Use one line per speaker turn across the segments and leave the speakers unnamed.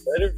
Later.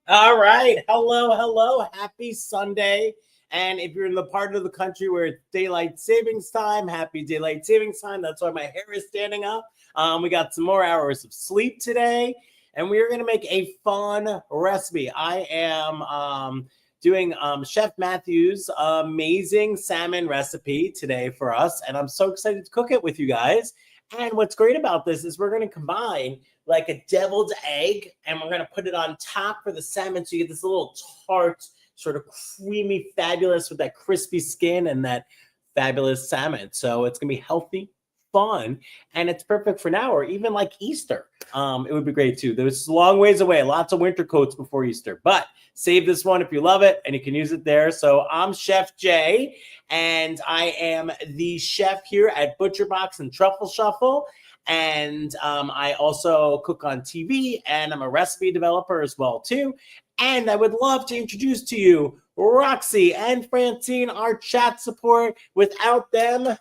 All right. Hello. Happy Sunday. And if you're in the part of the country where it's daylight savings time, happy daylight savings time. That's why my hair is standing up. We got some more hours of sleep today, and we are going to make a fun recipe. I am doing Chef Matthew's amazing salmon recipe today for us, and I'm so excited to cook it with you guys. And what's great about this is we're going to combine like a deviled egg, and we're going to put it on top for the salmon, so you get this little tart, sort of creamy, fabulous with that crispy skin and that fabulous salmon. So it's going to be healthy, fun, and it's perfect for now or even like Easter. It would be great too. There's a long ways away, lots of winter coats before Easter, but save this one if you love it, and you can use it there. So I'm Chef Jay, and I am the chef here at ButcherBox and Truffle Shuffle. And I also cook on TV, and I'm a recipe developer as well too. And I would love to introduce to you Roxy and Francine, our chat support. Without them,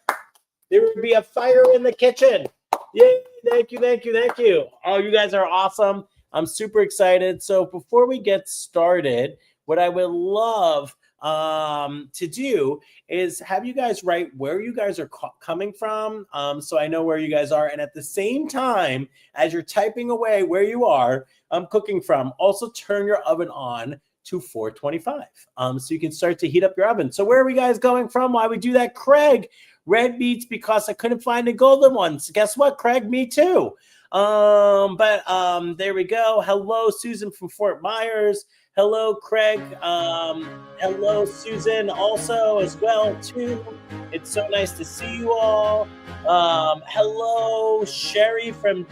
there would be a fire in the kitchen. Yay, thank you. Oh, you guys are awesome. I'm super excited. So before we get started, what I would love to do is have you guys write where you guys are coming from, so I know where you guys are. And at the same time, as you're typing away where you are cooking from, also turn your oven on to 425, so you can start to heat up your oven. So where are we guys going from? Why we do that? Craig, red beets because I couldn't find the golden ones. Guess what, Craig? Me too. There we go. Hello, Susan from Fort Myers. Hello, Craig. Hello, Susan, also as well too. It's so nice to see you all. Hello, Sherry from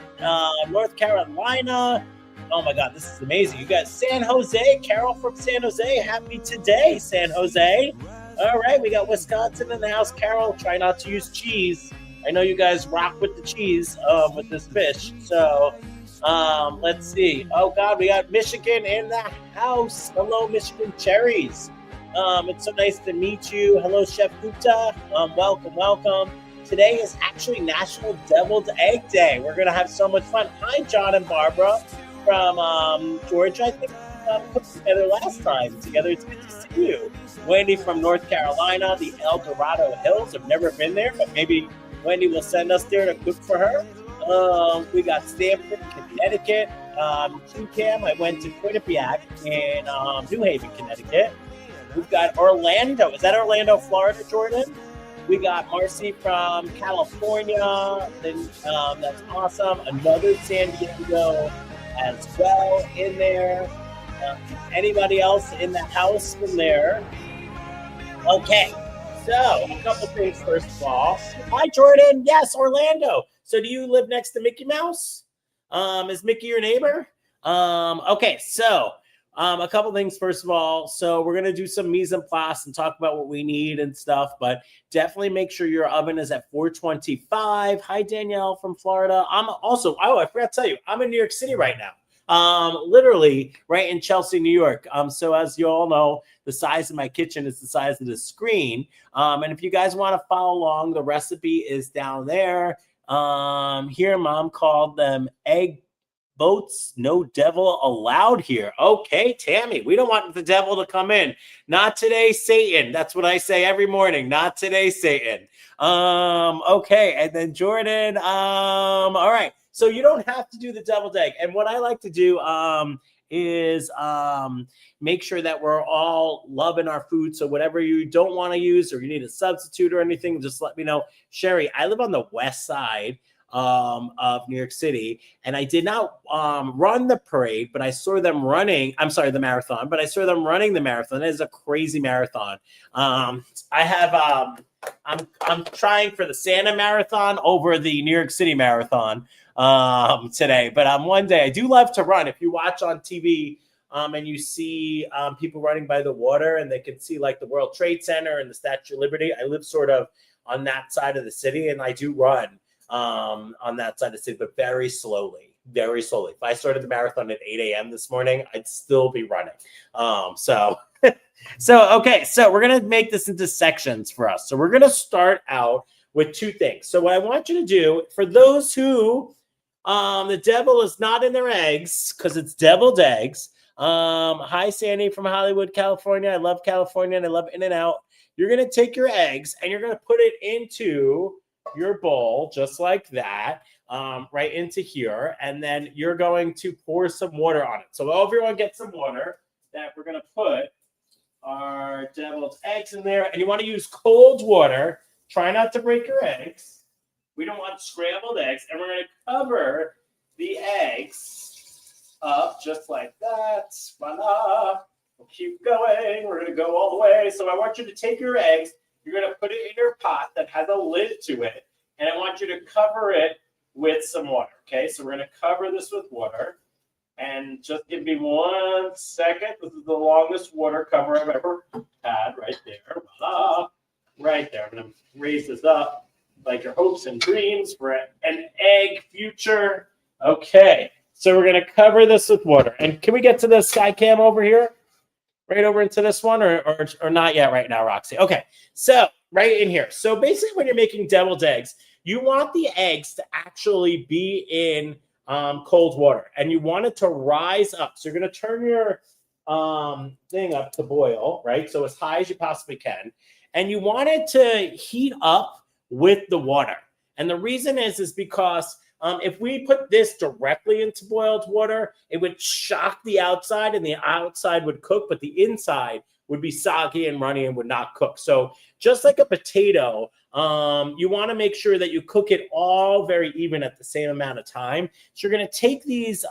North Carolina. Oh my God, this is amazing. You got San Jose, Carol from San Jose. Happy today, San Jose. All right, we got Wisconsin in the house. Carol, try not to use cheese. I know you guys rock with the cheese with this fish. So let's see. Oh God, we got Michigan in the house. Hello, Michigan Cherries. It's so nice to meet you. Hello, Chef Gupta. Welcome. Today is actually National Deviled Egg Day. We're gonna have so much fun. Hi, John and Barbara from Georgia. I think we cooked together last time. It's good to see you. Wendy from North Carolina, the El Dorado Hills. I've never been there, but maybe Wendy will send us there to cook for her. We got Stamford, Connecticut. QCAM, I went to Quinnipiac in New Haven, Connecticut. We've got Orlando. Is that Orlando, Florida, Jordan? We got Marcy from California. Then that's awesome. Another San Diego as well in there. Anybody else in the house from there? Okay. So, a couple things first of all. Hi, Jordan. Yes, Orlando. So, do you live next to Mickey Mouse? Is Mickey your neighbor? Okay, so a couple things first of all. So, we're going to do some mise en place and talk about what we need and stuff, but definitely make sure your oven is at 425. Hi, Danielle from Florida. I'm also, I forgot to tell you, I'm in New York City right now. literally right in Chelsea, New York. So as you all know, the size of my kitchen is the size of the screen. And if you guys want to follow along, the recipe is down there. Here, Mom called them egg boats, no devil allowed here. Okay, Tammy, we don't want the devil to come in. Not today, Satan. That's what I say every morning. Not today, Satan. Okay, and then Jordan, all right. So you don't have to do the deviled egg. And what I like to do is make sure that we're all loving our food. So whatever you don't want to use or you need a substitute or anything, just let me know. Sherry, I live on the west side of New York City, and I did not run the parade, but I saw them running. I'm sorry, the marathon, but I saw them running the marathon. It is a crazy marathon. I have I'm trying for the Santa Marathon over the New York City Marathon today, but one day I do love to run. If you watch on TV and you see people running by the water, and they can see like the World Trade Center and the Statue of Liberty. I live sort of on that side of the city, and I do run on that side of the city, but very slowly, very slowly. If I started the marathon at 8 a.m. this morning, I'd still be running. So okay, so we're going to make this into sections for us. So we're going to start out with two things. So what I want you to do, for those who the devil is not in their eggs, because it's deviled eggs. Hi, Sandy from Hollywood, California. I love California, and I love In-N-Out. You're going to take your eggs, and you're going to put it into your bowl just like that, right into here, and then you're going to pour some water on it. So everyone get some water. That we're going to put our deviled eggs in there, and you want to use cold water. Try not to break your eggs. We don't want scrambled eggs, and we're going to cover the eggs up just like that. Voila. We'll keep going. We're going to go all the way. So I want you to take your eggs. You're going to put it in your pot that has a lid to it, and I want you to cover it with some water, okay? So we're going to cover this with water, and just give me 1 second. This is the longest water cover I've ever had right there. Voila. Right there. I'm going to raise this up like your hopes and dreams for an egg future. Okay, so we're going to cover this with water. And can we get to the sky cam over here? Right over into this one, or not yet right now, Roxy? Okay, so right in here. So basically when you're making deviled eggs, you want the eggs to actually be in cold water, and you want it to rise up. So you're going to turn your thing up to boil, right? So as high as you possibly can. And you want it to heat up with the water. And the reason is because if we put this directly into boiled water, it would shock the outside, and the outside would cook, but the inside would be soggy and runny and would not cook. So just like a potato, you want to make sure that you cook it all very even at the same amount of time. So you're going to take these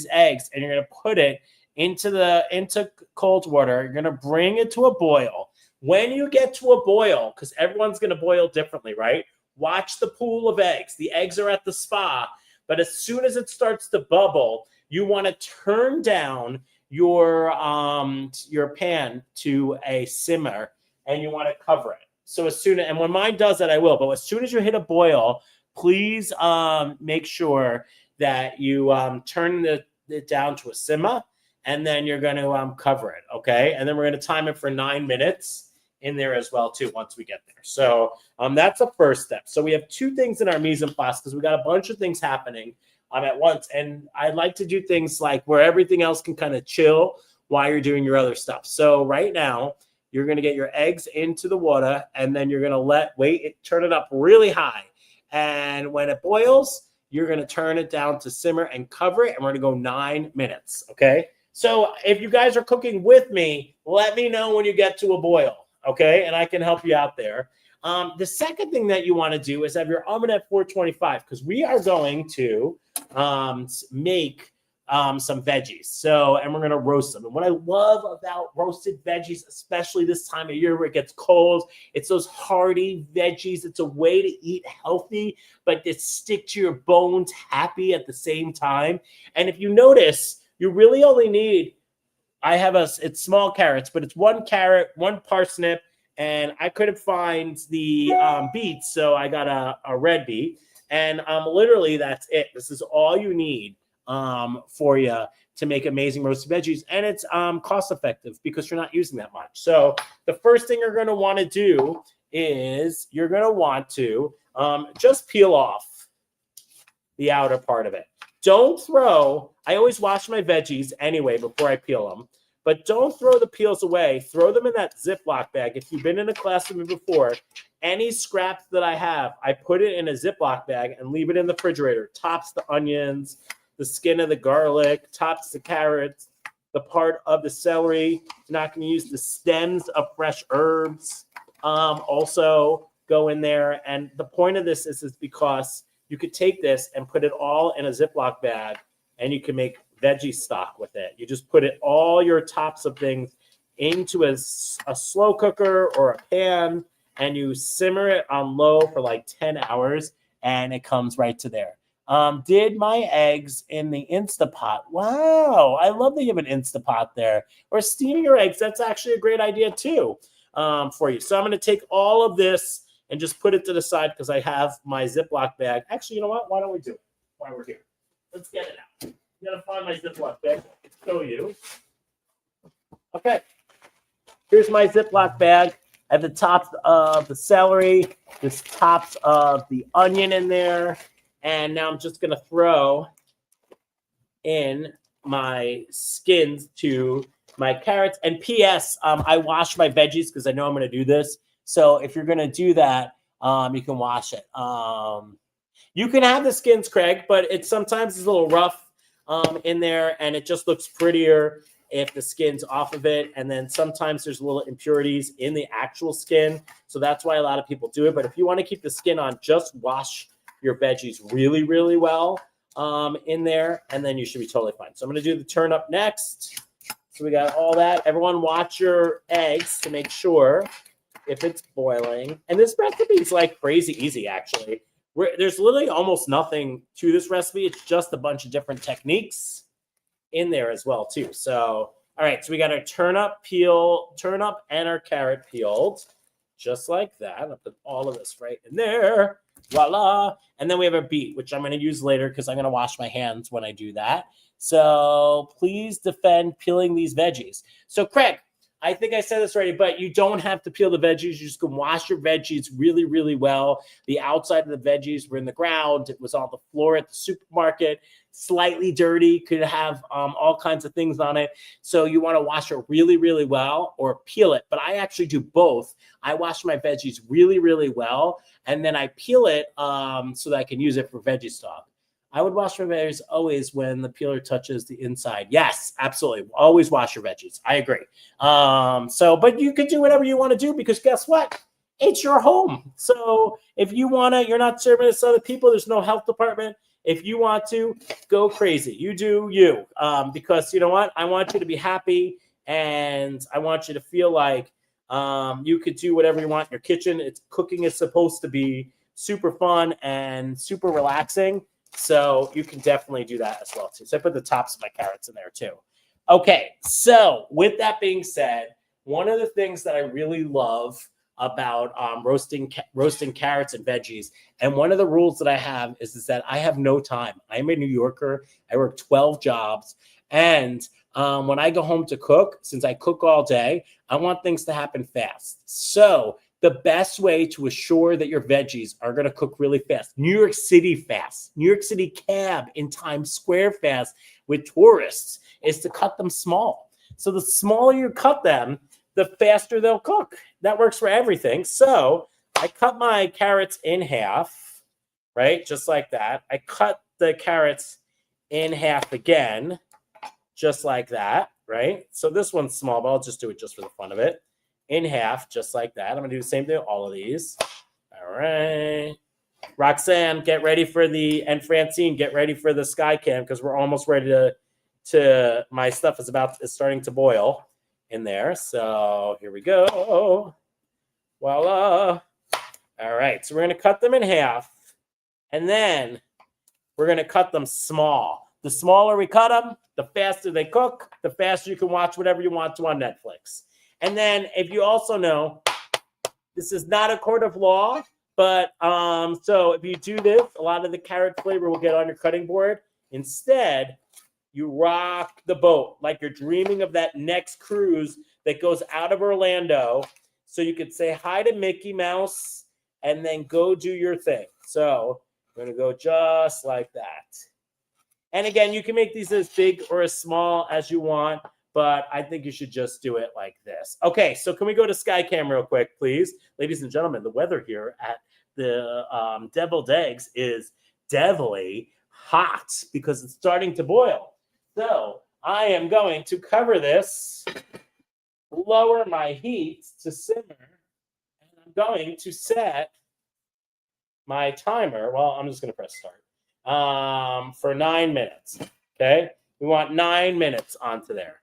eggs, and you're going to put it into cold water. You're going to bring it to a boil. When you get to a boil, because everyone's going to boil differently, right? Watch the pool of eggs. The eggs are at the spa, but as soon as it starts to bubble, you want to turn down your pan to a simmer, and you want to cover it. So and when mine does that, I will. But as soon as you hit a boil, please make sure that you turn it down to a simmer, and then you're going to cover it, okay? And then we're going to time it for 9 minutes in there as well too once we get there. So that's the first step. So we have two things in our mise en place because we got a bunch of things happening at once, and I like to do things like where everything else can kind of chill while you're doing your other stuff. So right now you're going to get your eggs into the water, and then you're going to turn it up really high, and when it boils, you're going to turn it down to simmer and cover it, and we're going to go 9 minutes. Okay, so if you guys are cooking with me, let me know when you get to a boil. Okay, and I can help you out there. The second thing that you want to do is have your oven at 425, because we are going to make some veggies. So, and we're going to roast them. And what I love about roasted veggies, especially this time of year where it gets cold, it's those hearty veggies. It's a way to eat healthy, but to stick to your bones happy at the same time. And if you notice, you really only need, it's small carrots, but it's 1 carrot, 1 parsnip, and I couldn't find the beets, so I got a red beet, and literally that's it. This is all you need for you to make amazing roasted veggies. And it's cost effective because you're not using that much. So the first thing you're going to want to do is you're going to want to just peel off the outer part of it. Don't throw, I always wash my veggies anyway before I peel them, but don't throw the peels away. Throw them in that Ziploc bag. If you've been in a class with me before, any scraps that I have, I put it in a Ziploc bag and leave it in the refrigerator. Tops the onions, the skin of the garlic, tops the carrots, the part of the celery. You're not going to use the stems of fresh herbs. Also go in there. And the point of this is because you could take this and put it all in a Ziploc bag and you can make veggie stock with it. You just put it, all your tops of things, into a slow cooker or a pan, and you simmer it on low for like 10 hours, and it comes right to there. Did my eggs in the Instapot. Wow, I love that you have an Instapot there. Or steaming your eggs, that's actually a great idea too for you. So I'm going to take all of this and just put it to the side because I have my Ziploc bag. Actually, you know what? Why don't we do it while we're here? Let's get it out. I'm going to find my Ziploc bag. I can show you. Okay. Here's my Ziploc bag. At the tops of the celery, the tops of the onion in there. And now I'm just going to throw in my skins to my carrots. And P.S., I wash my veggies because I know I'm going to do this. So if you're going to do that, you can wash it. You can have the skins, Craig, but it sometimes is a little rough in there, and it just looks prettier if the skin's off of it. And then sometimes there's little impurities in the actual skin. So that's why a lot of people do it. But if you want to keep the skin on, just wash your veggies really, really well in there, and then you should be totally fine. So I'm going to do the turnip next. So we got all that. Everyone watch your eggs to make sure if it's boiling. And this recipe is like crazy easy, actually. There's literally almost nothing to this recipe. It's just a bunch of different techniques in there as well, too. So, all right. So we got our turnip and our carrot peeled, just like that. I'll put all of this right in there. Voila. And then we have our beet, which I'm going to use later because I'm going to wash my hands when I do that. So please defend peeling these veggies. So, Craig, I think I said this already, but you don't have to peel the veggies. You just can wash your veggies really, really well. The outside of the veggies were in the ground. It was on the floor at the supermarket, slightly dirty, could have all kinds of things on it. So you want to wash it really, really well or peel it. But I actually do both. I wash my veggies really, really well, and then I peel it so that I can use it for veggie stock. I would wash my veggies always when the peeler touches the inside. Yes, absolutely. Always wash your veggies. I agree. But you can do whatever you want to do because guess what? It's your home. So if you want to, you're not serving this to other people. There's no health department. If you want to, go crazy. You do you. Because you know what? I want you to be happy, and I want you to feel like you could do whatever you want in your kitchen. Cooking is supposed to be super fun and super relaxing. So you can definitely do that as well, too. So I put the tops of my carrots in there, too. Okay, so with that being said, one of the things that I really love about roasting carrots and veggies, and one of the rules that I have is that I have no time. I'm a New Yorker. I work 12 jobs. And when I go home to cook, since I cook all day, I want things to happen fast. So the best way to assure that your veggies are going to cook really fast, New York City fast, New York City cab in Times Square fast with tourists, is to cut them small. So the smaller you cut them, the faster they'll cook. That works for everything. So I cut my carrots in half, right? Just like that. I cut the carrots in half again, just like that, right? So this one's small, but I'll just do it just for the fun of it. In half, just like that. I'm going to do the same thing with all of these. All right. Roxanne, get ready for and Francine, get ready for the sky cam because we're almost ready to my stuff is starting to boil in there. So here we go. Voila. All right. So we're going to cut them in half, and then we're going to cut them small. The smaller we cut them, the faster they cook, the faster you can watch whatever you want to on Netflix. And then if you also know, this is not a court of law, but so if you do this, a lot of the carrot flavor will get on your cutting board, Instead, you rock the boat like you're dreaming of that next cruise that goes out of Orlando. So you could say hi to Mickey Mouse and then go do your thing. So we're going to go just like that. And again, you can make these as big or as small as you want, but I think you should just do it like this. Okay, so can we go to Skycam real quick, please? Ladies and gentlemen, the weather here at the Deviled Eggs is devilly hot because it's starting to boil. So I am going to cover this, lower my heat to simmer, and I'm going to set my timer. Well, I'm just going to press start for 9 minutes. Okay, we want 9 minutes onto there.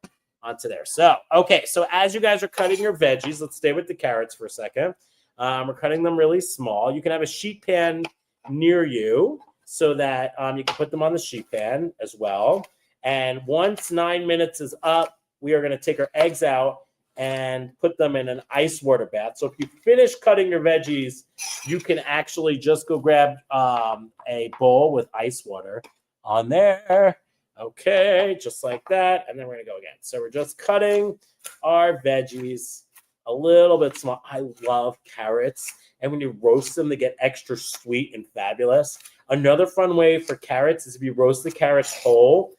So, okay, so as you guys are cutting your veggies, let's stay with the carrots for a second. We're cutting them really small. You can have a sheet pan near you so that you can put them on the sheet pan as well. And once 9 minutes is up, we are going to take our eggs out and put them in an ice water bath. So if you finish cutting your veggies, you can actually just go grab a bowl with ice water on there. Okay, just like that. And then we're going to go again. So we're just cutting our veggies a little bit small. I love carrots. And when you roast them, they get extra sweet and fabulous. Another fun way for carrots is if you roast the carrots whole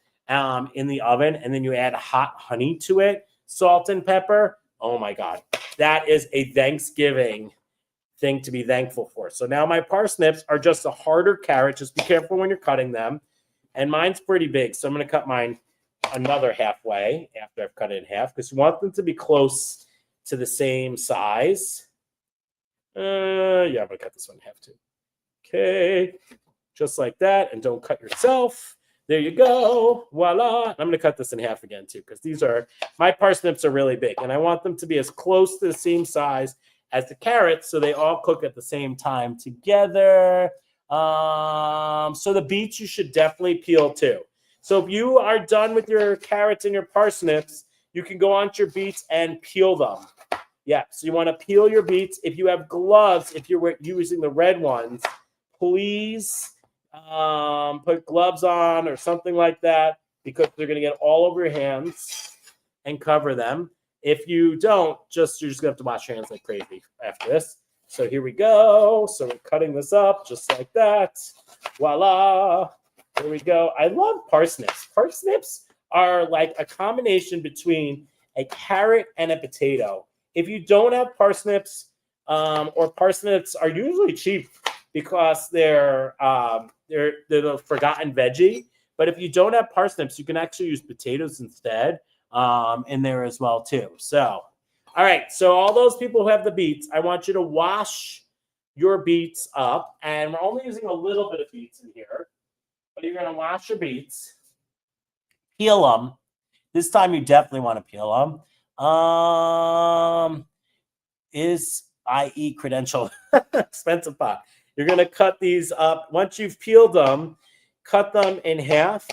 in the oven, and then you add hot honey to it, salt and pepper. Oh my God, that is a Thanksgiving thing to be thankful for. So now my parsnips are just a harder carrot. Just be careful when you're cutting them. And mine's pretty big, so I'm going to cut mine another halfway after I've cut it in half because you want them to be close to the same size. Yeah, I'm going to cut this one in half too. Okay, just like that, and don't cut yourself. There you go. Voila. I'm going to cut this in half again, too, because my parsnips are really big, and I want them to be as close to the same size as the carrots so they all cook at the same time together. So the beets you should definitely peel, too. So if you are done with your carrots and your parsnips, you can go on to your beets and peel them. Yeah, so you want to peel your beets. If you have gloves, if you're using the red ones, please put gloves on or something like that because they're going to get all over your hands and cover them. If you don't, you're just going to have to wash your hands like crazy after this. So here we go. So we're cutting this up just like that. Voila. Here we go. I love parsnips. Parsnips are like a combination between a carrot and a potato. If you don't have parsnips, or parsnips are usually cheap because they're the forgotten veggie. But if you don't have parsnips, you can actually use potatoes instead in there as well too. So, all right. So all those people who have the beets, I want you to wash your beets up. And we're only using a little bit of beets in here. But you're going to wash your beets. Peel them. This time you definitely want to peel them. I.e. credential expensive pot. You're going to cut these up. Once you've peeled them, cut them in half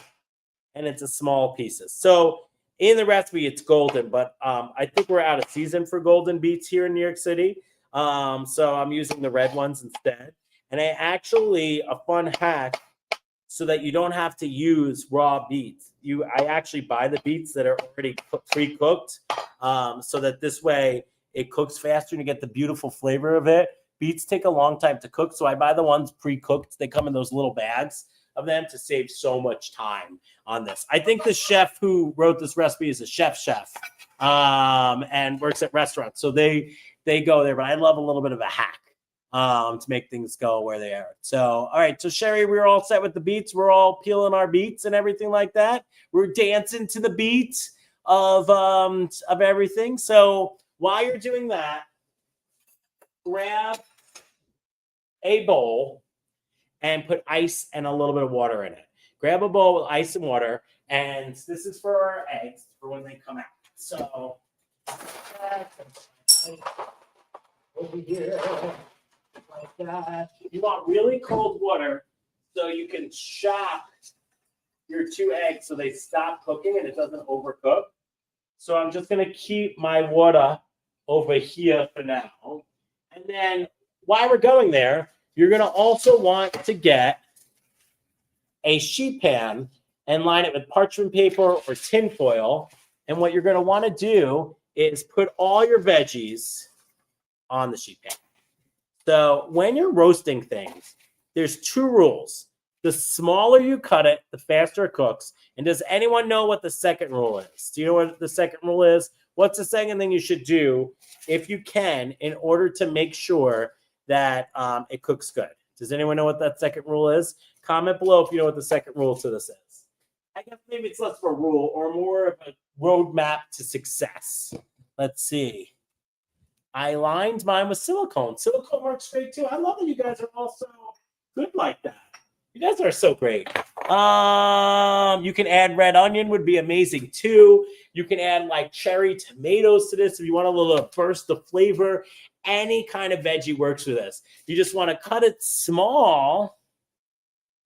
and into small pieces. So in the recipe, it's golden, but I think we're out of season for golden beets here in New York City. So I'm using the red ones instead. And a fun hack so that you don't have to use raw beets. I actually buy the beets that are already pre-cooked so that this way it cooks faster and you get the beautiful flavor of it. Beets take a long time to cook, so I buy the ones pre-cooked. They come in those little bags of them to save so much time on this. I think the chef who wrote this recipe is a chef and works at restaurants. So they go there, but I love a little bit of a hack to make things go where they are. So, all right. So Sherry, we're all set with the beets. We're all peeling our beets and everything like that. We're dancing to the beat of everything. So while you're doing that, grab a bowl and put ice and a little bit of water in it. Grab a bowl with ice and water, and this is for our eggs for when they come out. So over here, like that. You want really cold water so you can shock your two eggs so they stop cooking and it doesn't overcook. So I'm just going to keep my water over here for now. And then while we're going there, you're going to also want to get a sheet pan and line it with parchment paper or tin foil. And what you're going to want to do is put all your veggies on the sheet pan. So when you're roasting things, there's 2 rules. The smaller you cut it, the faster it cooks. And does anyone know what the second rule is? Do you know what the second rule is? What's the second thing you should do, if you can, in order to make sure that it cooks good? Does anyone know what that second rule is? Comment below if you know what the second rule to this is. I guess maybe it's less of a rule or more of a roadmap to success. Let's see. I lined mine with silicone. Silicone works great too. I love that you guys are all so good like that. You guys are so great. You can add red onion, would be amazing too. You can add like cherry tomatoes to this if you want a little burst of flavor. Any kind of veggie works with this. You just want to cut it small.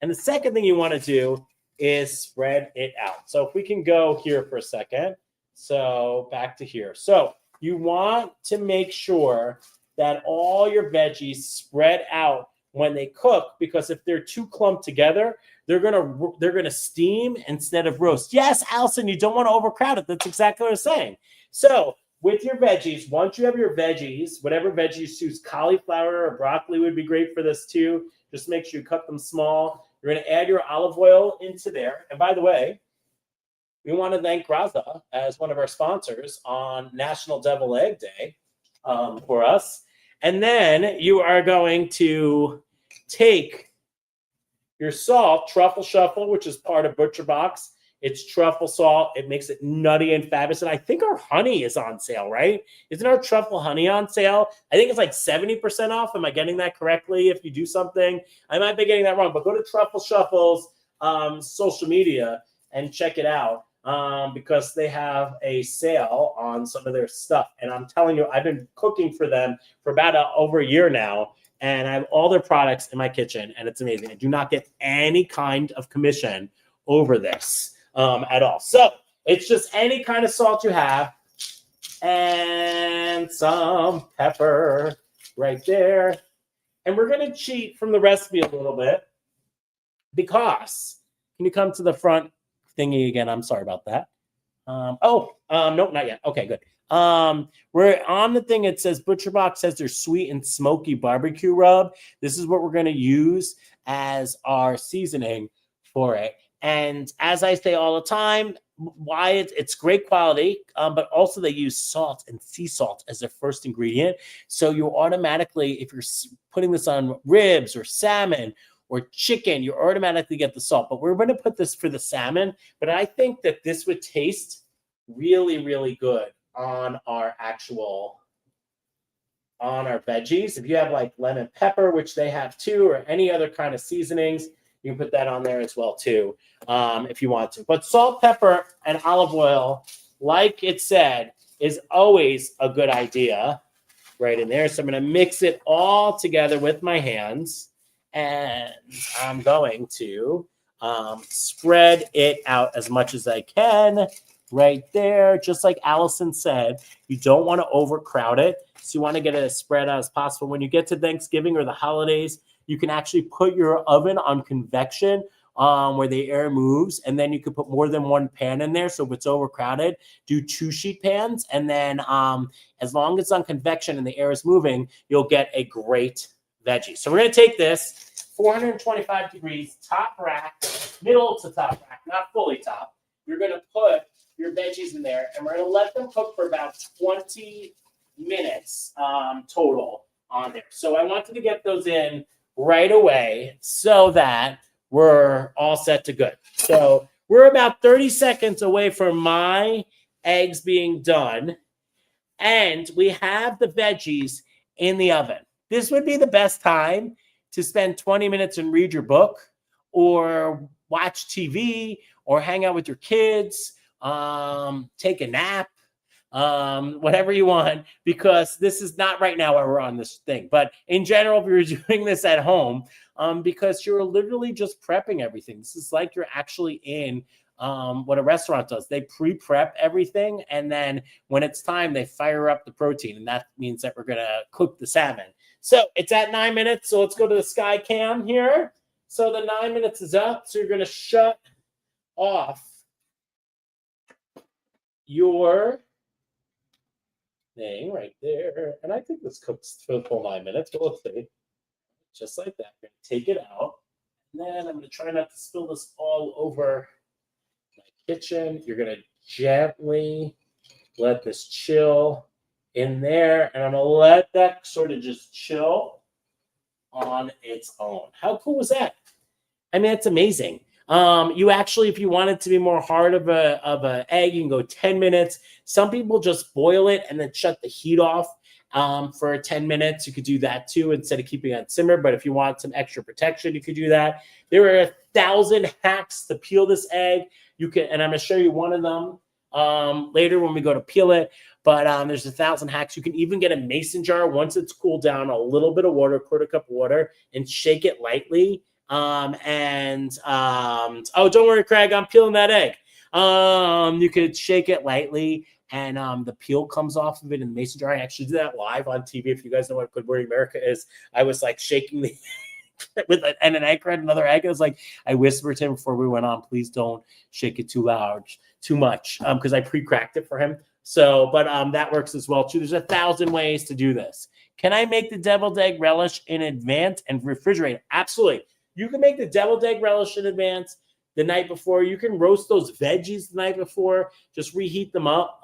And the second thing you want to do is spread it out. So if we can go here for a second. So back to here. So you want to make sure that all your veggies spread out when they cook, because if they're too clumped together, they're gonna steam instead of roast. Yes, Allison, you don't want to overcrowd it. That's exactly what I'm saying. So with your veggies, once you have your veggies, whatever veggies you choose, cauliflower or broccoli would be great for this too. Just make sure you cut them small. You're going to add your olive oil into there. And by the way, we want to thank Graza as one of our sponsors on National Deviled Egg Day for us. And then you are going to take your salt, truffle shuffle, which is part of ButcherBox. It's truffle salt. It makes it nutty and fabulous. And I think our honey is on sale, right? Isn't our truffle honey on sale? I think it's like 70% off. Am I getting that correctly? If you do something, I might be getting that wrong. But go to Truffle Shuffle's social media and check it out because they have a sale on some of their stuff. And I'm telling you, I've been cooking for them for about over a year now. And I have all their products in my kitchen, and it's amazing. I do not get any kind of commission over this at all. So it's just any kind of salt you have and some pepper right there. And we're going to cheat from the recipe a little bit because, can you come to the front thingy again? I'm sorry about that. Nope, not yet. Okay, good. We're on the thing. It says ButcherBox says there's sweet and smoky barbecue rub. This is what we're going to use as our seasoning for it. And as I say all the time, why it's great quality, but also they use salt and sea salt as their first ingredient. So you automatically, if you're putting this on ribs or salmon or chicken, you automatically get the salt. But we're going to put this for the salmon. But I think that this would taste really, really good on our veggies. If you have like lemon pepper, which they have too, or any other kind of seasonings, you can put that on there as well too, if you want to. But salt, pepper, and olive oil, like it said, is always a good idea right in there. So I'm going to mix it all together with my hands, and I'm going to spread it out as much as I can right there. Just like Allison said, you don't want to overcrowd it. So you want to get it as spread out as possible. When you get to Thanksgiving or the holidays, you can actually put your oven on convection where the air moves, and then you can put more than one pan in there. So if it's overcrowded, do 2 sheet pans, and then as long as it's on convection and the air is moving, you'll get a great veggie. So we're going to take this 425 degrees, top rack, middle to top rack, not fully top. You're going to put your veggies in there, and we're going to let them cook for about 20 minutes total on there. So I wanted to get those in right away so that we're all set to good. So we're about 30 seconds away from my eggs being done, and we have the veggies in the oven. This would be the best time to spend 20 minutes and read your book or watch TV or hang out with your kids, take a nap, whatever you want, because this is not right now where we're on this thing. But in general, if you're doing this at home, because you're literally just prepping everything. This is like you're actually in what a restaurant does. They pre-prep everything, and then when it's time, they fire up the protein, and that means that we're going to cook the salmon. So it's at 9 minutes, so let's go to the sky cam here. So the 9 minutes is up, so you're going to shut off your thing right there. And I think this cooks for the full 9 minutes, but let's see. Just like that. I'm going to take it out. And then I'm going to try not to spill this all over my kitchen. You're going to gently let this chill in there. And I'm going to let that sort of just chill on its own. How cool was that? I mean, it's amazing. You actually, if you want it to be more hard of a egg, you can go 10 minutes. Some people just boil it and then shut the heat off for 10 minutes. You could do that too instead of keeping it on simmer. But if you want some extra protection, you could do that. There are 1,000 hacks to peel this egg. You can, and I'm going to show you one of them later when we go to peel it. But there's 1,000 hacks. You can even get a mason jar once it's cooled down, a little bit of water, quarter cup of water, and shake it lightly. Oh, don't worry, Craig, I'm peeling that egg. You could shake it lightly, and the peel comes off of it in the mason jar. I actually did that live on TV. If you guys know what Good Morning America is, I was like shaking the with an egg, right? Another egg. I was like, I whispered to him before we went on, please don't shake it too much, because I pre-cracked it for him. So, but that works as well too. There's 1,000 ways to do this. Can I make the deviled egg relish in advance and refrigerate? Absolutely. You can make the deviled egg relish in advance the night before. You can roast those veggies the night before. Just reheat them up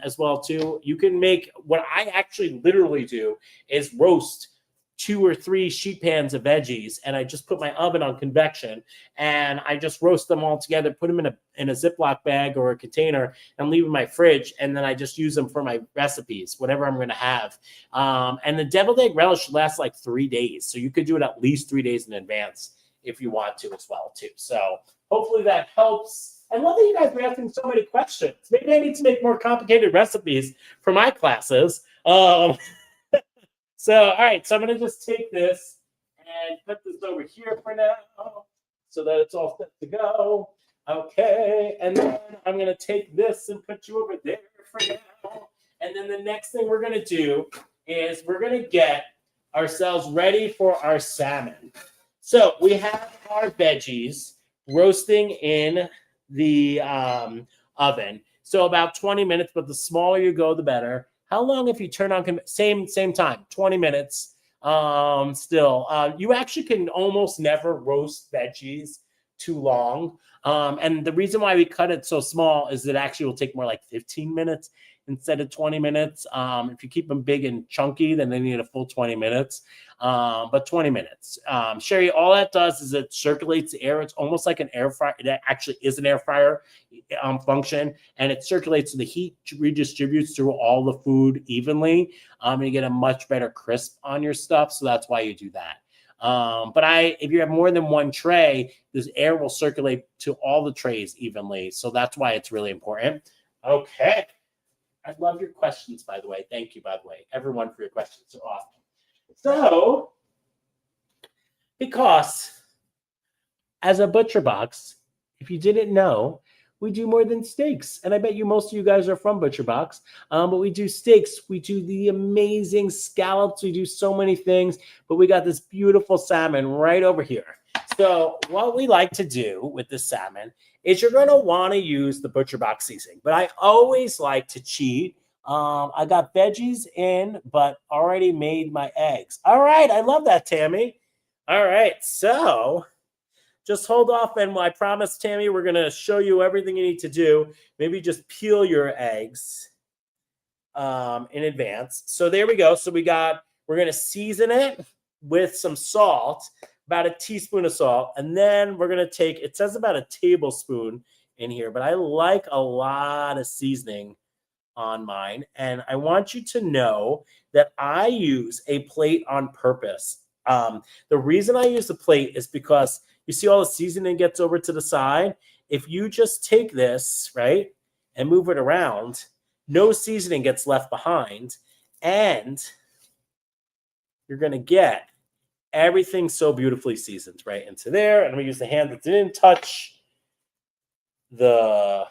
as well too. You can make, what I actually literally do is roast 2 or 3 sheet pans of veggies, and I just put my oven on convection, and I just roast them all together, put them in a Ziploc bag or a container, and leave them in my fridge, and then I just use them for my recipes, whatever I'm going to have. And the deviled egg relish lasts like 3 days, so you could do it at least 3 days in advance if you want to as well too. So hopefully that helps. I love that you guys are asking so many questions. Maybe I need to make more complicated recipes for my classes. So, all right, so I'm going to just take this and put this over here for now so that it's all set to go. Okay, and then I'm going to take this and put you over there for now. And then the next thing we're going to do is we're going to get ourselves ready for our salmon. So we have our veggies roasting in the oven. So about 20 minutes, but the smaller you go, the better. How long if you turn on, same time, 20 minutes still. You actually can almost never roast veggies too long. And the reason why we cut it so small is it actually will take more like 15 minutes instead of 20 minutes. If you keep them big and chunky, then they need a full 20 minutes. But 20 minutes. Sherry, all that does is it circulates the air. It's almost like an air fryer. It actually is an air fryer function, and it circulates, so the heat redistributes through all the food evenly, and you get a much better crisp on your stuff. So that's why you do that. But if you have more than one tray, this air will circulate to all the trays evenly. So that's why it's really important. Okay. I love your questions, by the way. Thank you, by the way, everyone, for your questions. So awesome. So, because as a ButcherBox, if you didn't know, we do more than steaks. And I bet you most of you guys are from ButcherBox. But we do steaks. We do the amazing scallops. We do so many things. But we got this beautiful salmon right over here. So what we like to do with the salmon is you're going to want to use the ButcherBox seasoning. But I always like to cheat. I got veggies in, but already made my eggs. All right. I love that, Tammy. All right. So just hold off. And I promise, Tammy, we're going to show you everything you need to do. Maybe just peel your eggs in advance. So there we go. So we're going to season it with some salt, about a teaspoon of salt. And then we're going to take, it says about a tablespoon in here, but I like a lot of seasoning on mine. And I want you to know that I use a plate on purpose. The reason I use the plate is because you see all the seasoning gets over to the side. If you just take this, right, and move it around, no seasoning gets left behind. And you're going to get everything so beautifully seasoned right into there. And we use the hand that didn't touch the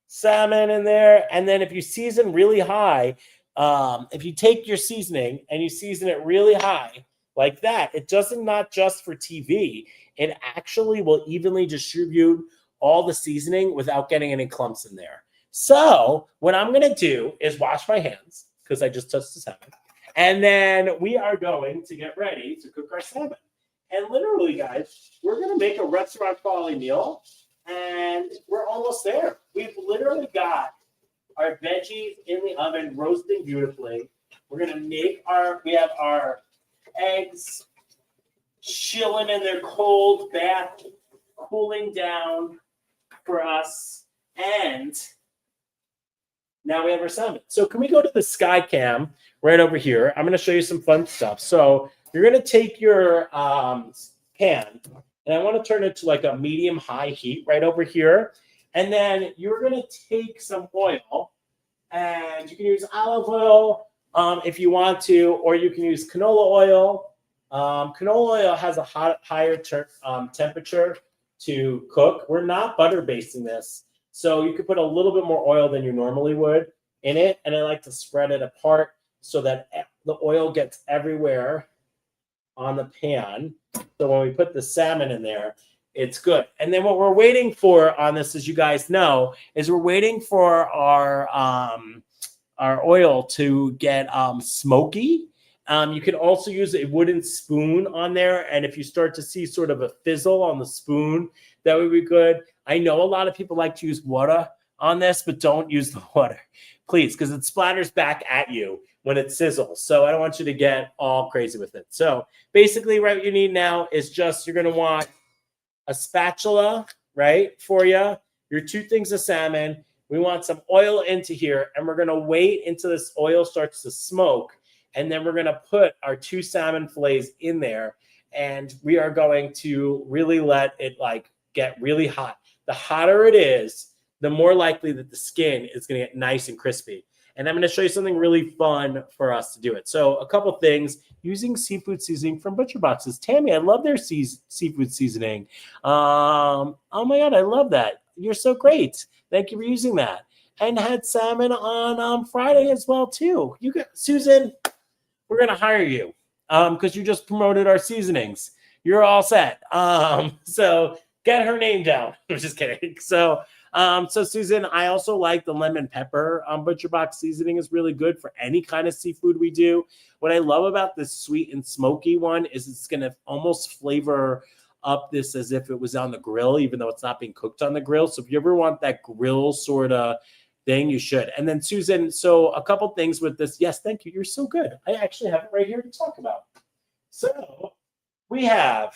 salmon in there. And then if you season really high, if you take your seasoning and you season it really high like that, it doesn't, not just for TV, it actually will evenly distribute all the seasoning without getting any clumps in there. So what I'm going to do is wash my hands because I just touched the salmon. And then we are going to get ready to cook our salmon. And literally, guys, we're going to make a restaurant quality meal. And we're almost there. We've literally got our veggies in the oven roasting beautifully. We're going to we have our eggs chilling in their cold bath, cooling down for us. And now we have our salmon. So can we go to the sky cam right over here? I'm going to show you some fun stuff. So you're going to take your pan, and I want to turn it to like a medium-high heat right over here. And then you're going to take some oil, and you can use olive oil if you want to, or you can use canola oil. Canola oil has a higher temperature to cook. We're not butter basting this, so you could put a little bit more oil than you normally would in it. And I like to spread it apart so that the oil gets everywhere on the pan. So when we put the salmon in there, it's good. And then what we're waiting for on this, as you guys know, is we're waiting for our oil to get smoky. You can also use a wooden spoon on there. And if you start to see sort of a fizzle on the spoon, that would be good. I know a lot of people like to use water on this, but don't use the water, please, because it splatters back at you when it sizzles. So I don't want you to get all crazy with it. So basically what you need now is just, you're going to want a spatula, right, for you, your 2 things of salmon. We want some oil into here, and we're going to wait until this oil starts to smoke. And then we're going to put our 2 salmon fillets in there, and we are going to really let it like get really hot. The hotter it is, the more likely that the skin is going to get nice and crispy. And I'm going to show you something really fun for us to do it. So a couple things, using seafood seasoning from ButcherBox's. Tammy, I love their seafood seasoning. Oh my God, I love that. You're so great. Thank you for using that. And had salmon on Friday as well too. Susan, we're going to hire you because you just promoted our seasonings. You're all set. So get her name down. I'm just kidding. So Susan, I also like the lemon pepper ButcherBox seasoning is really good for any kind of seafood we do. What I love about this sweet and smoky one is it's going to almost flavor up this as if it was on the grill, even though it's not being cooked on the grill. So if you ever want that grill sort of thing, you should. And then Susan, so a couple things with this. Yes, thank you. You're so good. I actually have it right here to talk about. So we have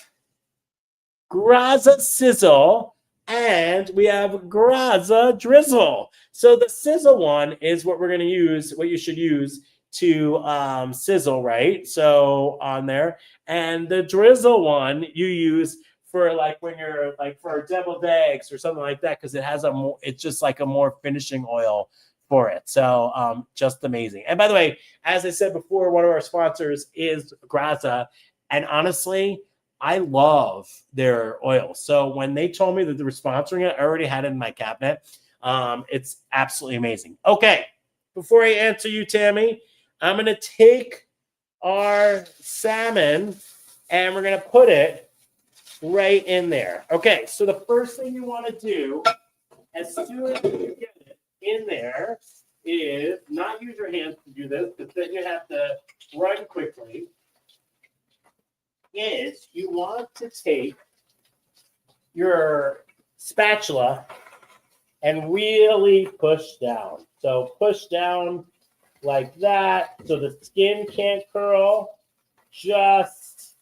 Graza Sizzle, and we have Graza Drizzle. So the sizzle one is what we're going to use, what you should use to sizzle, right? So on there. And the drizzle one you use for like when you're like for deviled eggs or something like that, because it has it's just like a more finishing oil for it. So just amazing. And by the way, as I said before, one of our sponsors is Graza. And honestly, I love their oil. So when they told me that they were sponsoring it, I already had it in my cabinet. It's absolutely amazing. Okay, before I answer you, Tammy, I'm going to take our salmon and we're going to put it right in there. Okay, so the first thing you want to do as soon as you get it in there is not use your hands to do this, because then you have to run quickly. Is you want to take your spatula and really push down. So push down like that so the skin can't curl, just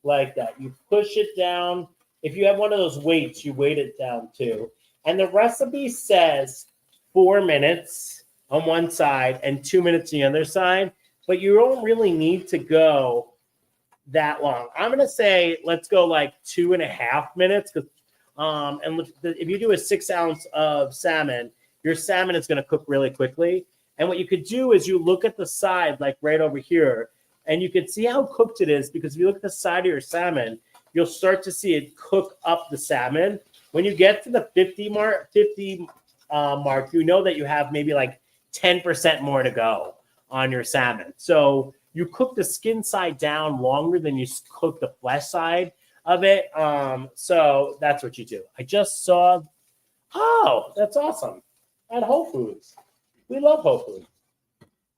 like that. You push it down. If you have one of those weights, you weight it down too. And the recipe says 4 minutes on one side and 2 minutes on the other side, but you don't really need to go that long. I'm going to say let's go like 2.5 minutes, because and if you do a 6 ounce of salmon, your salmon is going to cook really quickly. And what you could do is you look at the side, like right over here, and you can see how cooked it is, because if you look at the side of your salmon, you'll start to see it cook up the salmon. When you get to the 50 mark, you know that you have maybe like 10% more to go on your salmon. So you cook the skin side down longer than you cook the flesh side of it. So that's what you do. I just saw Oh, that's awesome. At Whole Foods. We love Whole Foods.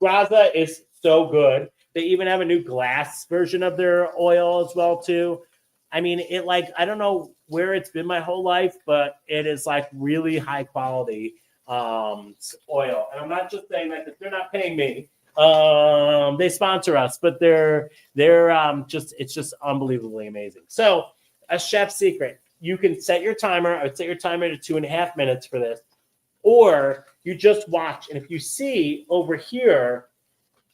Graza is so good. They even have a new glass version of their oil as well, too. I mean, I don't know where it's been my whole life, but it is like really high quality oil. And I'm not just saying that because they're not paying me. They sponsor us, but they're it's just unbelievably amazing. So a chef's secret, you can set your timer. I would set your timer to 2.5 minutes for this, or you just watch. And if you see over here,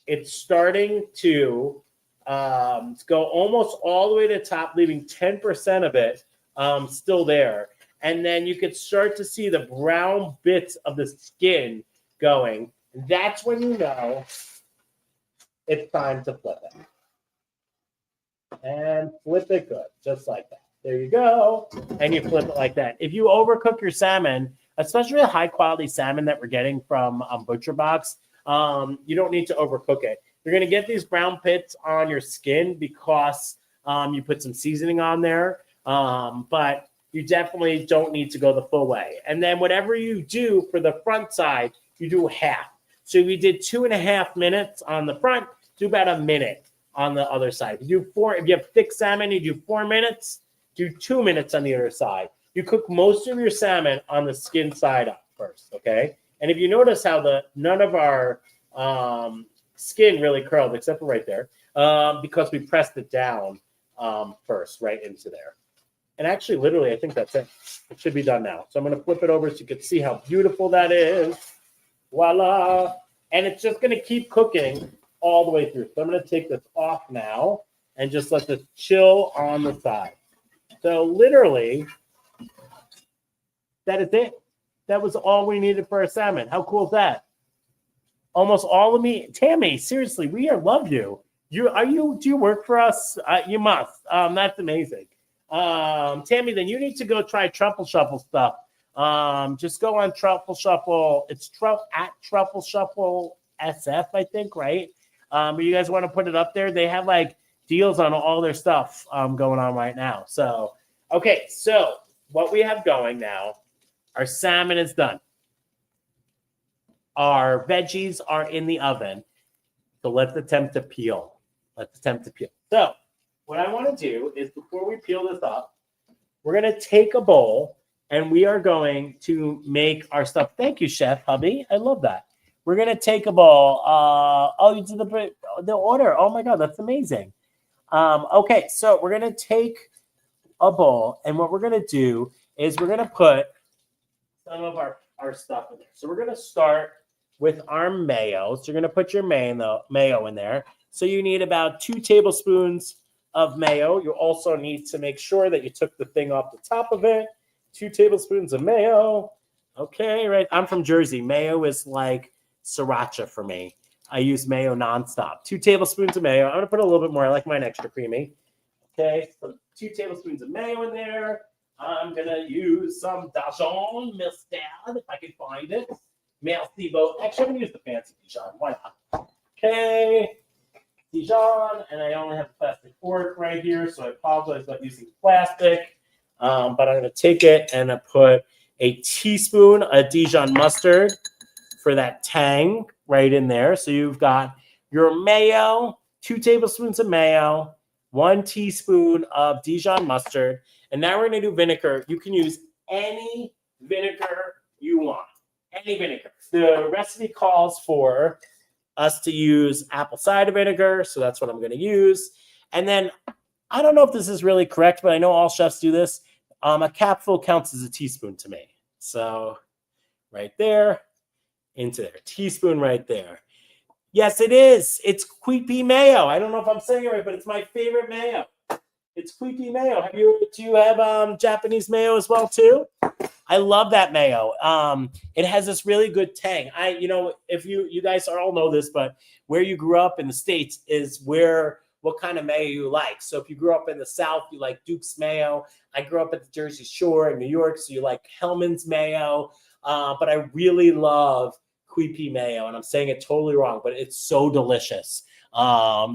it's starting to go almost all the way to the top, leaving 10% of it still there. And then you could start to see the brown bits of the skin going. That's when you know it's time to flip it. And flip it good, just like that. There you go. And you flip it like that. If you overcook your salmon, especially the high-quality salmon that we're getting from ButcherBox, you don't need to overcook it. You're going to get these brown pits on your skin because you put some seasoning on there. But you definitely don't need to go the full way. And then whatever you do for the front side, you do half. So we did 2.5 minutes on the front, do about a minute on the other side. If you have thick salmon, you do 4 minutes, do 2 minutes on the other side. You cook most of your salmon on the skin side up first, okay? And if you notice how none of our skin really curled, except for right there, because we pressed it down first, right into there. And actually, literally, I think that's it. It should be done now. So I'm going to flip it over so you can see how beautiful that is. Voila. And it's just going to keep cooking all the way through. So I'm going to take this off now and just let this chill on the side. So literally, that is it. That was all we needed for our salmon. How cool is that? Almost all of me. Tammy, seriously, we love you. Do you work for us? You must. That's amazing. Tammy, then you need to go try Truffle Shuffle stuff. Just go on Truffle Shuffle. It's at Truffle Shuffle SF, I think, right? But you guys want to put it up there? They have like deals on all their stuff going on right now. So, okay, so what we have going now, our salmon is done. Our veggies are in the oven. So let's attempt to peel. So what I want to do is before we peel this up, we're going to take a bowl and we are going to make our stuff. Thank you, Chef Hubby. I love that. We're going to take a bowl. You did the order. Oh, my God. That's amazing. Okay, so we're going to take a bowl. And what we're going to do is we're going to put some of our stuff in there. So we're going to start with our mayo. So you're going to put your mayo in there. So you need about 2 tablespoons of mayo. You also need to make sure that you took the thing off the top of it. 2 tablespoons of mayo. Okay, right. I'm from Jersey. Mayo is like sriracha for me. I use mayo nonstop. 2 tablespoons of mayo. I'm going to put a little bit more. I like mine extra creamy. Okay, so 2 tablespoons of mayo in there. I'm going to use some Dijon minced, if I can find it. Merci beaucoup. Actually, I'm going to use the fancy Dijon. Why not? Okay, Dijon. And I only have a plastic fork right here, so I apologize about using plastic. But I'm going to take it and I put a teaspoon of Dijon mustard for that tang right in there. So you've got your mayo, 2 tablespoons of mayo, 1 teaspoon of Dijon mustard. And now we're going to do vinegar. You can use any vinegar you want. Any vinegar. The recipe calls for us to use apple cider vinegar. So that's what I'm going to use. And then I don't know if this is really correct, but I know all chefs do this. A capful counts as a teaspoon to me. So right there, into there. Teaspoon right there. Yes, it is. It's Queepy mayo. I don't know if I'm saying it right, but it's my favorite mayo. It's Queepy mayo. Do you have Japanese mayo as well too? I love that mayo. It has this really good tang. If you guys all know this, but where you grew up in the States is what kind of mayo you like. So if you grew up in the South, you like Duke's mayo. I grew up at the Jersey Shore in New York, so you like Hellman's mayo. But I really love Queepy mayo, and I'm saying it totally wrong, but it's so delicious.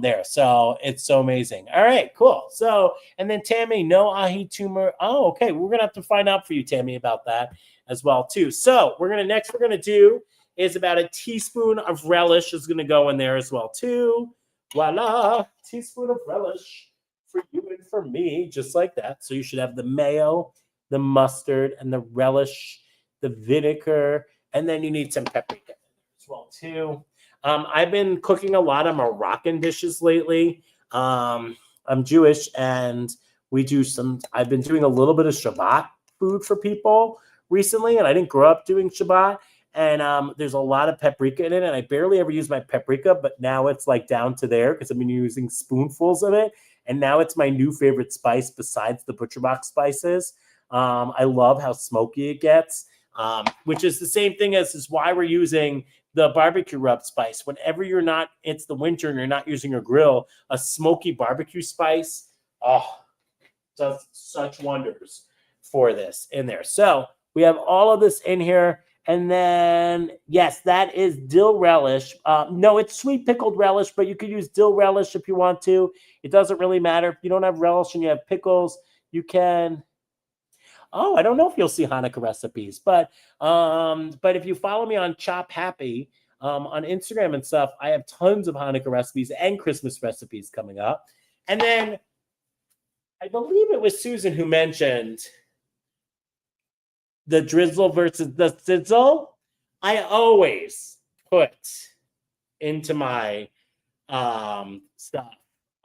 there. So it's so amazing. All right, cool. So, and then Tammy, no ahi tumor. Oh, okay. We're gonna have to find out for you, Tammy, about that as well too. So we're gonna do is about a teaspoon of relish is gonna go in there as well too. Voila, teaspoon of relish for you and for me, just like that. So you should have the mayo, the mustard, and the relish, the vinegar, and then you need some paprika as well too. I've been cooking a lot of Moroccan dishes lately. I'm Jewish, and I've been doing a little bit of Shabbat food for people recently, and I didn't grow up doing Shabbat. And there's a lot of paprika in it, and I barely ever use my paprika, but now it's like down to there because I've been using spoonfuls of it, and now it's my new favorite spice besides the ButcherBox spices. I love how smoky it gets, which is the same thing as is why we're using the barbecue rub spice. Whenever it's the winter and you're not using a grill, a smoky barbecue spice, does such wonders for this in there. So we have all of this in here. And then, yes, that is dill relish. No, it's sweet pickled relish, but you could use dill relish if you want to. It doesn't really matter. If you don't have relish and you have pickles, you can. Oh, I don't know if you'll see Hanukkah recipes, but if you follow me on Chop Happy on Instagram and stuff, I have tons of Hanukkah recipes and Christmas recipes coming up. And then I believe it was Susan who mentioned the drizzle versus the sizzle. I always put into my stuff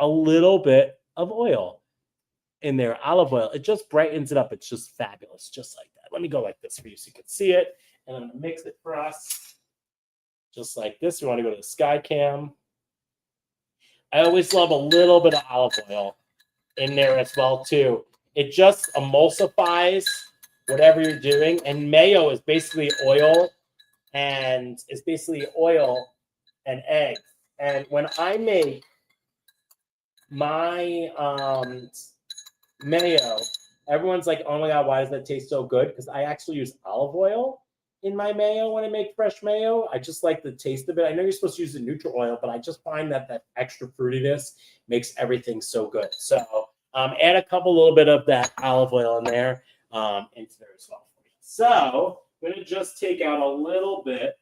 a little bit of oil in there, olive oil. It just brightens it up. It's just fabulous, just like that. Let me go like this for you so you can see it. And I'm going to mix it for us just like this. You want to go to the Sky Cam. I always love a little bit of olive oil in there as well, too. It just emulsifies whatever you're doing. And mayo is basically oil and egg. And when I make my mayo, everyone's like, oh my God, why does that taste so good? Because I actually use olive oil in my mayo when I make fresh mayo. I just like the taste of it. I know you're supposed to use the neutral oil, but I just find that extra fruitiness makes everything so good. So add a little bit of that olive oil in there into there as well. So I'm going to just take out a little bit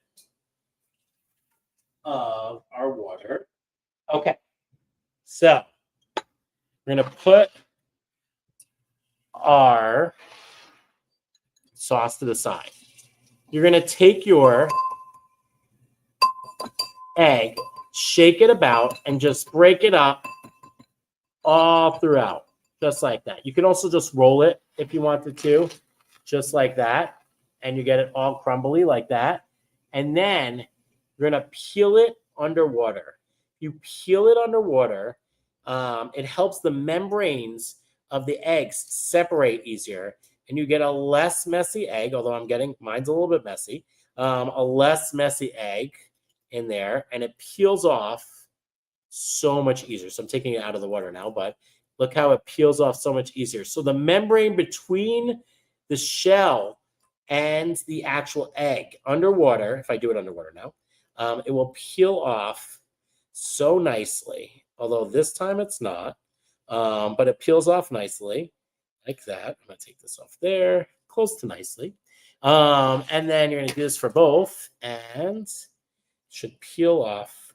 of our water. Okay. So we're going to put our sauce to the side. You're going to take your egg, shake it about, and just break it up all throughout, just like that. You can also just roll it if you wanted to, just like that, and you get it all crumbly like that. And then you're going to peel it underwater. You peel it underwater, it helps the membranes of the eggs separate easier, and you get a less messy egg, although mine's a little bit messy, a less messy egg in there, and it peels off so much easier. So I'm taking it out of the water now, but look how it peels off so much easier. So the membrane between the shell and the actual egg underwater, if I do it underwater now, it will peel off so nicely, although this time it's not, but it peels off nicely like that. I'm going to take this off there, close to nicely. And then you're going to do this for both, and it should peel off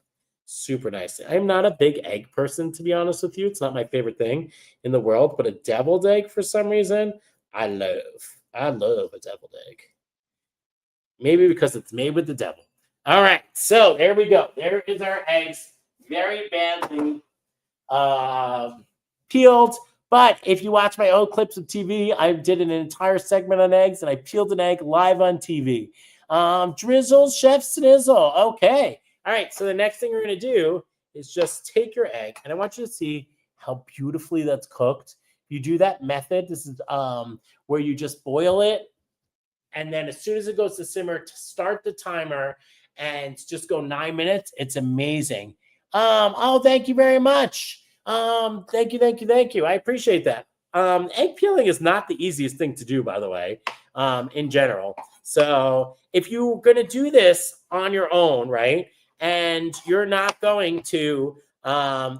super nicely. I'm not a big egg person, to be honest with you. It's not my favorite thing in the world, but a deviled egg, for some reason, I love a deviled egg. Maybe because it's made with the devil. All right, so there we go. There is our eggs, very badly peeled. But if you watch my old clips of TV, I did an entire segment on eggs, and I peeled an egg live on TV. Drizzle, Chef Snizzle. Okay. All right, so the next thing we're going to do is just take your egg, and I want you to see how beautifully that's cooked. You do that method. This is where you just boil it, and then as soon as it goes to simmer, start the timer and just go 9 minutes. It's amazing. Oh, thank you very much. Thank you. I appreciate that. Egg peeling is not the easiest thing to do, by the way, in general. So if you're going to do this on your own, right, and you're not going to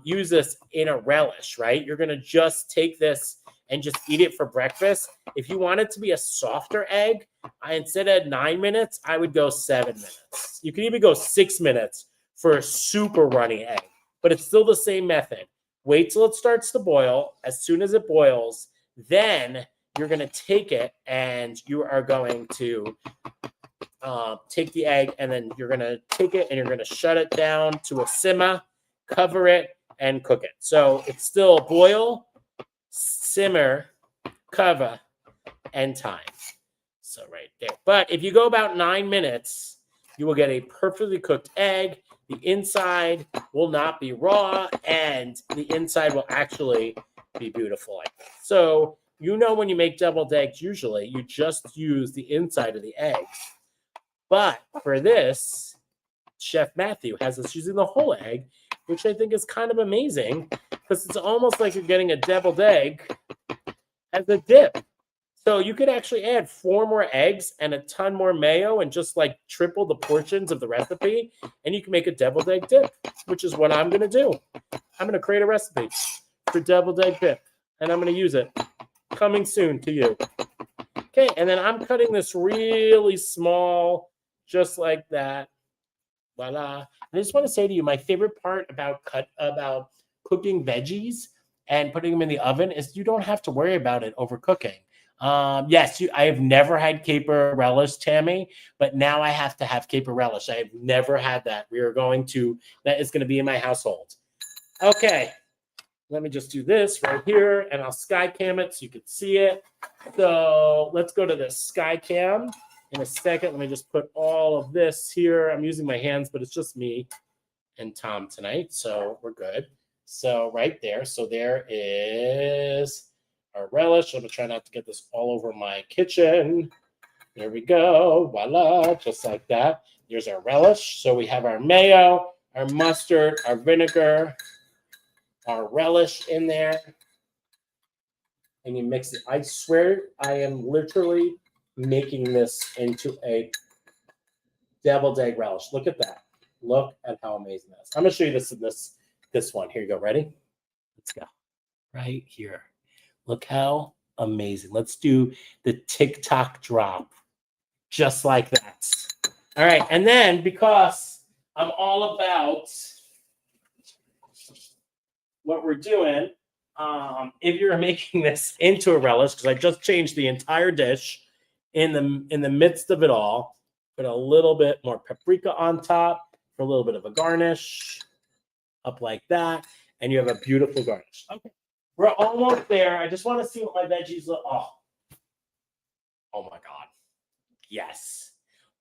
use this in a relish, right? You're going to just take this and just eat it for breakfast. If you want it to be a softer egg, instead of 9 minutes, I would go 7 minutes. You can even go 6 minutes for a super runny egg, but it's still the same method. Wait till it starts to boil. As soon as it boils, then you're going to take it and you are going to take the egg, and then you're going to take it and you're going to shut it down to a simmer, cover it, and cook it. So it's still boil, simmer, cover, and time. So right there. But if you go about 9 minutes, you will get a perfectly cooked egg. The inside will not be raw, and the inside will actually be beautiful like that. So you know when you make deviled eggs, usually you just use the inside of the egg. But for this, Chef Matthew has us using the whole egg, which I think is kind of amazing because it's almost like you're getting a deviled egg as a dip. So you could actually add 4 more eggs and a ton more mayo and just like triple the portions of the recipe, and you can make a deviled egg dip, which is what I'm going to do. I'm going to create a recipe for deviled egg dip, and I'm going to use it. Coming soon to you. Okay, and then I'm cutting this really small, just like that. Voila. I just want to say to you, my favorite part about cooking veggies and putting them in the oven is you don't have to worry about it overcooking. Yes, I have never had caper relish, Tammy, but now I have to have caper relish. I have never had that. That is going to be in my household. Okay, let me just do this right here, and I'll sky cam it so you can see it. So let's go to the sky cam in a second. Let me just put all of this here. I'm using my hands, but it's just me and Tom tonight, so we're good. So right there. So there is our relish. I'm going to try not to get this all over my kitchen. There we go. Voila. Just like that. There's our relish. So we have our mayo, our mustard, our vinegar, our relish in there. And you mix it. I swear I am literally making this into a deviled egg relish. Look at that. Look at how amazing that is. I'm going to show you this in this one. Here you go. Ready? Let's go. Right here. Look how amazing. Let's do the TikTok drop. Just like that. All right. And then because I'm all about what we're doing, if you're making this into a relish, because I just changed the entire dish in the midst of it all, put a little bit more paprika on top for a little bit of a garnish, up like that, and you have a beautiful garnish. Okay. We're almost there. I just want to see what my veggies look. Oh my God. Yes.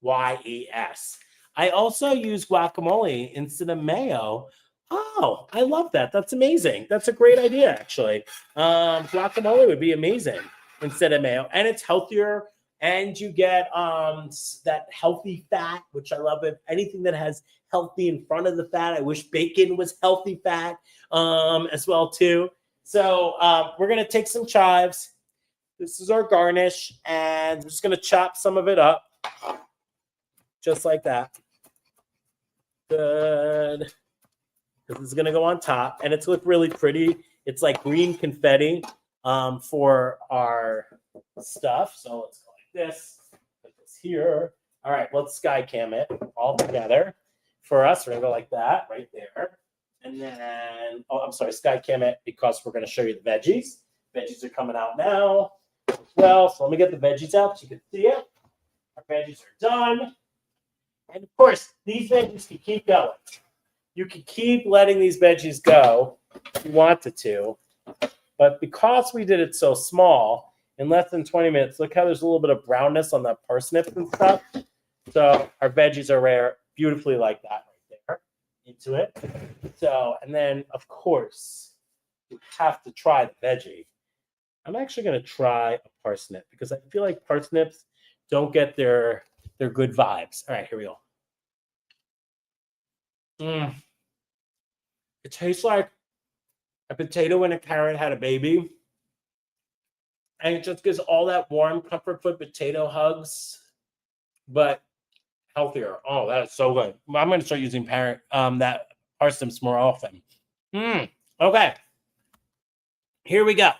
YES. I also use guacamole instead of mayo. Oh, I love that. That's amazing. That's a great idea, actually. Guacamole would be amazing instead of mayo. And it's healthier. And you get that healthy fat, which I love. It. Anything that has healthy in front of the fat. I wish bacon was healthy fat as well, too. So we're going to take some chives. This is our garnish, and we're just going to chop some of it up, just like that. Good. This is going to go on top, and it's look really pretty. It's like green confetti for our stuff. So let's go like this. Put this here. All right, let's sky cam it all together. For us, we're going to go like that right there. And then, I'm sorry, sky cam it because we're going to show you the veggies. Veggies are coming out now as well. So let me get the veggies out so you can see it. Our veggies are done. And of course, these veggies can keep going. You can keep letting these veggies go if you wanted to. But because we did it so small, in less than 20 minutes, look how there's a little bit of brownness on the parsnips and stuff. So our veggies are rare, beautifully like that right there into it. So, and then, of course, you have to try the veggie. I'm actually going to try a parsnip because I feel like parsnips don't get their good vibes. All right, here we go. It tastes like a potato and a carrot had a baby. And it just gives all that warm comfort food potato hugs, but healthier. Oh, that is so good. I'm going to start using that parsnips more often. Okay, here we go.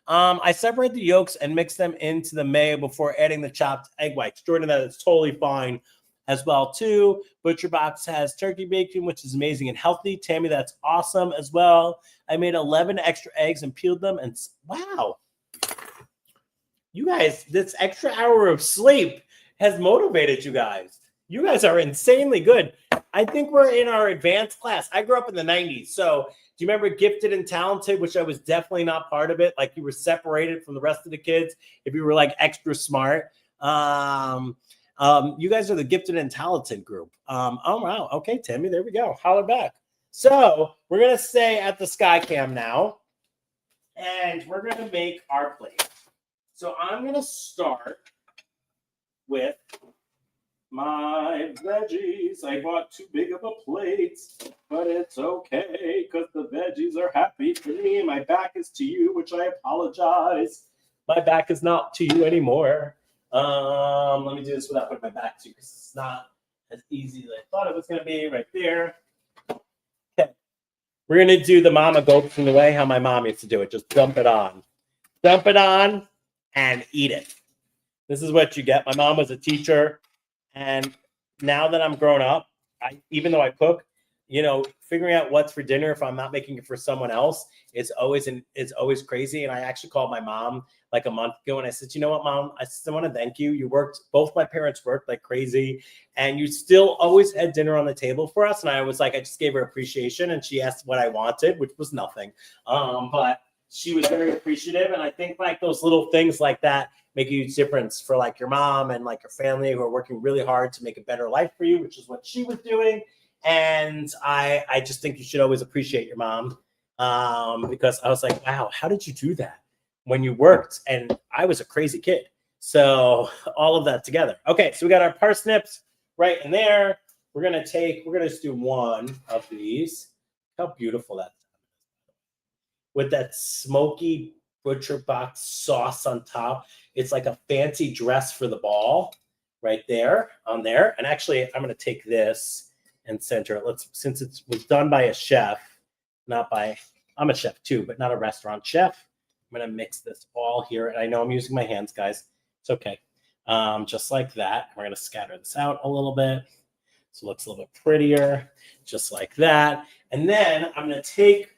I separate the yolks and mix them into the mayo before adding the chopped egg whites. Jordan, that is totally fine as well too. ButcherBox has turkey bacon, which is amazing and healthy. Tammy, that's awesome as well. I made 11 extra eggs and peeled them, and wow, you guys, this extra hour of sleep has motivated you guys. You guys are insanely good. I think we're in our advanced class. I grew up in the 90s. So do you remember Gifted and Talented, which I was definitely not part of it? Like you were separated from the rest of the kids if you were like extra smart. You guys are the Gifted and Talented group. Oh, wow. Okay, Tammy, there we go. Holler back. So we're going to stay at the Sky Cam now, and we're going to make our plate. So I'm going to start with my veggies. I bought too big of a plate, but it's okay because the veggies are happy for me. My back is to you, which I apologize. My back is not to you anymore. Let me do this without putting my back to you because it's not as easy as I thought it was going to be right there. Okay. We're going to do the mama goats in the way how my mom used to do it. Just dump it on. Dump it on and eat it. This is what you get. My mom was a teacher. And now that I'm grown up, even though I cook, figuring out what's for dinner if I'm not making it for someone else, it's always crazy. And I actually called my mom like a month ago and I said, you know what, Mom? I still want to thank you. You worked, both my parents worked like crazy, and you still always had dinner on the table for us. And I was like, I just gave her appreciation, and she asked what I wanted, which was nothing. But she was very appreciative. And I think like those little things like that make a huge difference for like your mom and like your family who are working really hard to make a better life for you, which is what she was doing. And I just think you should always appreciate your mom, because I was like, wow, how did you do that when you worked? And I was a crazy kid. So all of that together. Okay, so we got our parsnips right in there. We're going to just do one of these. How beautiful that is. With that smoky ButcherBox sauce on top. It's like a fancy dress for the ball right there on there. And actually, I'm going to take this and center it. Since it was done by a chef, I'm a chef too, but not a restaurant chef. I'm going to mix this all here. And I know I'm using my hands, guys. It's okay. Just like that. We're going to scatter this out a little bit so it looks a little bit prettier, just like that. And then I'm going to take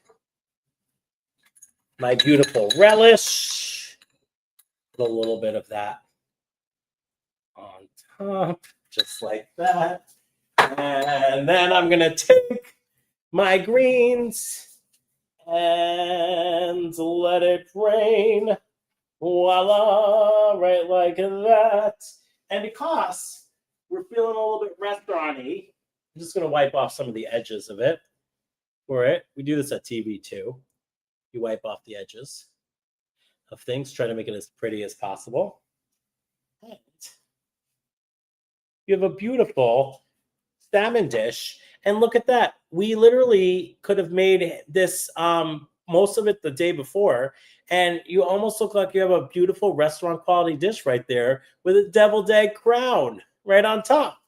my beautiful relish, put a little bit of that on top, just like that. And then I'm going to take my greens and let it rain. Voila, right like that. And because we're feeling a little bit restaurant-y, I'm just going to wipe off some of the edges of it for it. We do this at TV too. You wipe off the edges of things, try to make it as pretty as possible. And you have a beautiful salmon dish. And look at that. We literally could have made this, most of it the day before. And you almost look like you have a beautiful restaurant quality dish right there with a deviled egg crown right on top.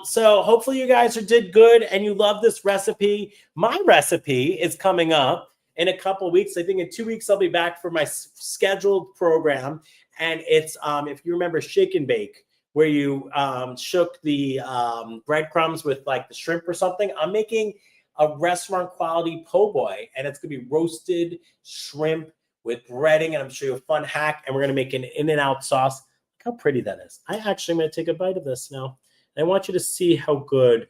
So hopefully you guys did good and you love this recipe. My recipe is coming up in a couple of weeks. I think in 2 weeks, I'll be back for my scheduled program. And it's, if you remember Shake and Bake, where you shook the breadcrumbs with like the shrimp or something. I'm making a restaurant quality po' boy, and it's going to be roasted shrimp with breading. And I'm sure you a fun hack. And we're going to make an In-N-Out sauce. Look how pretty that is. I actually am going to take a bite of this now. And I want you to see how good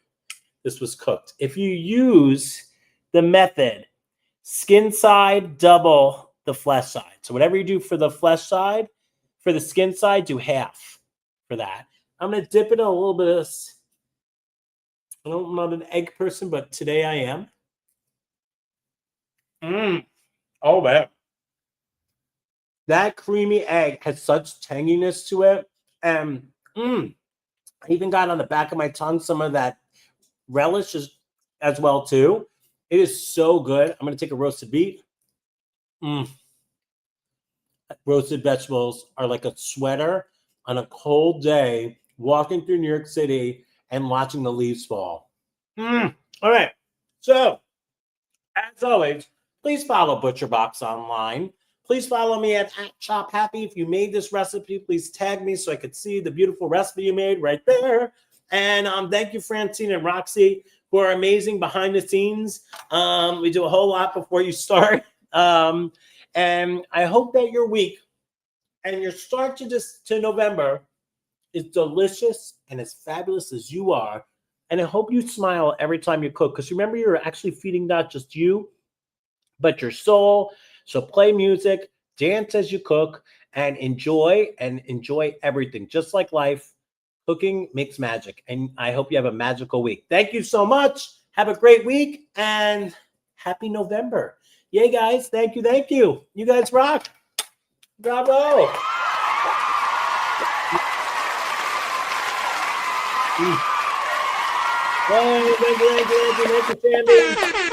this was cooked. If you use the method, skin side, double the flesh side. So whatever you do for the flesh side, for the skin side, do half for that. I'm going to dip it in a little bit of this. I'm not an egg person, but today I am. Oh, man. That creamy egg has such tanginess to it. And I even got on the back of my tongue some of that relish as well, too. It is so good. I'm going to take a roasted beet. Roasted vegetables are like a sweater on a cold day, walking through New York City and watching the leaves fall. All right. So As always, please follow ButcherBox online. Please follow me at @ChopHappy. If you made this recipe, please tag me so I could see the beautiful recipe you made right there. And thank you, Francine and Roxy, for amazing behind the scenes. We do a whole lot before you start. And I hope that your week and your start to November is delicious and as fabulous as you are. And I hope you smile every time you cook, because remember, you're actually feeding not just you, but your soul. So play music, dance as you cook, and enjoy everything. Just like life, cooking makes magic. And I hope you have a magical week. Thank you so much. Have a great week and happy November. Yay, guys. Thank you. Thank you. You guys rock. Bravo. Hey, thank you, champion.